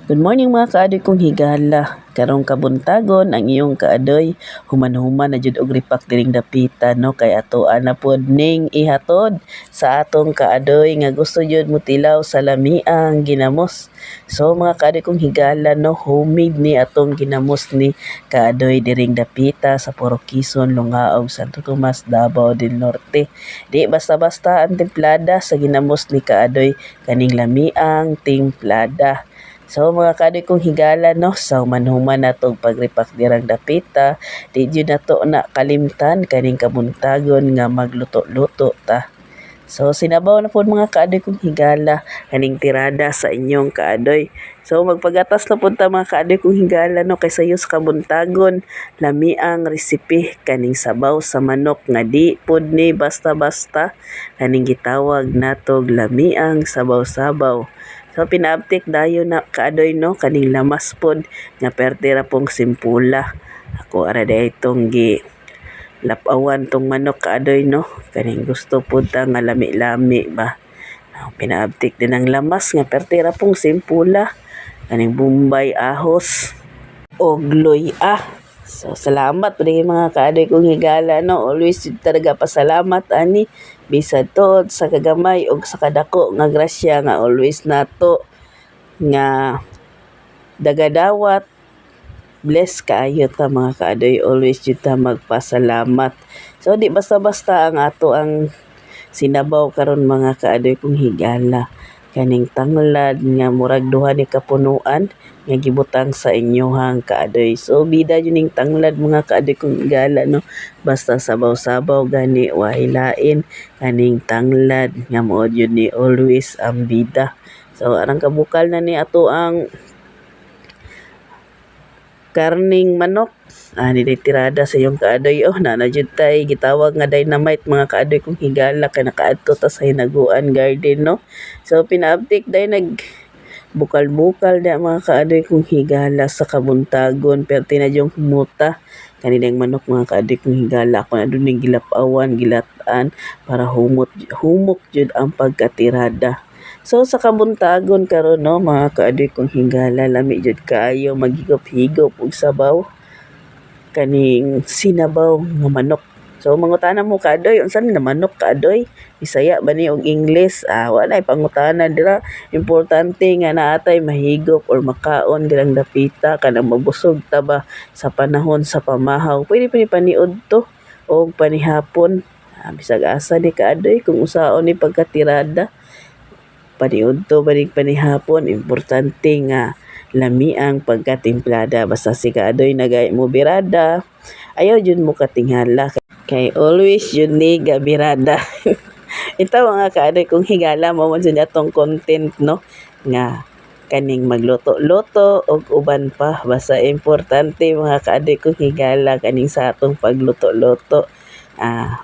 Good morning mga kaadoy kong higala. Karong kabuntagon ang iyong kaadoy human-human na jud og ripak diring dapita no kay atoan na pod ning ihatod sa atong kaadoy nga gusto jud mutilaw sa lamiang ginamos. So mga kaadoy kong higala no, homemade ni atong ginamos ni kaadoy diring dapita sa Purok Quezon, Lungaog, Santo Tomas, Davao del Norte. Di basta-basta ang templada sa ginamos ni kaadoy kaning lamiang templada. So mga kaadoy kong higala no, sa human-human natong pagripak dirang dapita, di jud nato na kalimtan kaning kabuntagon nga magluto-luto ta. So sinabaw na po mga kaadoy kong higala kaning tirada sa inyong kaadoy. So magpagatas na po ta mga kaadoy kong higala no, kay sayo sa kabuntagon lami ang resipe kaning sabaw sa manok nga di pod ni basta-basta kaning gitawag natog lami ang sabaw-sabaw. So pinaabtik dayo na kaadoy no, kaning lamas pod nga pertira pong simpula. Ako ara day itong lapawan tong manok kaadoy no, kaning gusto pod ta nga lami-lami ba. Pinaabtik din ang lamas nga pertira pong simpula, kaning bombay, ahos og luya. So salamat po mga kaadoy kong higala no, always talaga pasalamat ani bisad tod sa kagamay og sa kadako nga grasya nga always nato nga dagadawat. Bless kaayo ta mga kaadoy, always jud ta magpasalamat. So di basta-basta ang ato ang sinabaw karon mga kaadoy kong higala, kaning tanglad nga murag duha ni kapunuan nga gibutang sa inyohang kaadoy. So bida jud ning tanglad mga kaadoy kong higala no, basta sabaw-sabaw gani wa hilain kaning tanglad nga mao jud ni always ang bida. So arang kabukal na ni ato ang karning manok. Tirada sa iyong kaadoy. Oh, nanajud tay gitawag nga dynamite mga kaadoy kong higala kay nakaadto ta sa hinaguan garden no. So pinaabtik day nag bukal-bukal na mga kaadoy kong higala sa kabuntagon pero tinadyong humuta kaninang manok mga kaadoy kong higala ako na doon ning gilapawan gilataan para humok jud ang pagkatirada. So sa kabuntagon karon no mga kaadoy kong higala, lami jud kaayo magigop-higop og sabaw kaning sinabaw nga manok. So mangutana mo kaadoy, unsa na manok kaadoy? Bisaya ba ni og English? Walay pangutana dira. Importante nga naatay mahigop or makaon dirang dapita kanang mabusog ta ba sa panahon sa pamahaw. Pwede paniud to og panihapon. Bisag asa ni kaadoy kung usaon ni pagkatirada. Paniud to banig panihapon, importante nga lami ang pagkatimplada. Basta si kaadoy nagay mo birada, ayaw jud mo katinghala kay always jud ni gabirada. Ito mga kaadoy kong higala, mo man jud atong content no, nga kaning magluto-luto og uban pa. Basta importante mga kaadoy kong higala kaning sa atong pagluto-luto.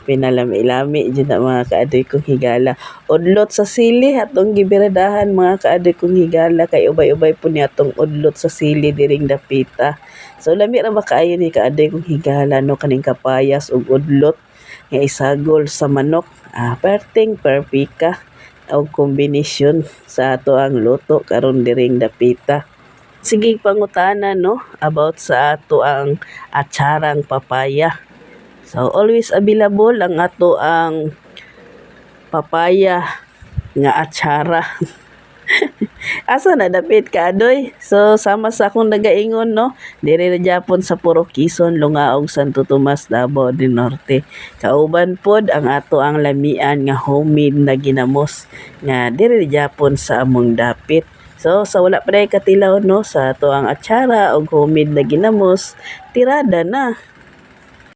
Pinalami-lami dyan na mga kaadoy kong higala. Udlot sa sili atong gibiradahan mga kaadoy kong higala kay ubay-ubay po niya atong udlot sa sili diring dapita. So lami ra ba kaayo ni kaadoy kong higala no, kaning kapayas ug udlot nga isagol sa manok. Perting perpika og kombinasyon sa ato ang luto karon diring dapita. Sige pangutana no about sa ato ang atsarang papaya. So always available ang ato ang papaya nga atsara. Asa na dapit kaadoy? So sama sa akong nagaingon no, diri ra gyapon sa Purok Quezon, Lungaog, Santo Tomas, Davao del Norte. Kauban pod ang ato ang lamian nga homemade na ginamos nga diri ra gyapon sa among dapit. So sa wala pa day katilaw no sa ato ang atsara og homemade na ginamos, tirada na.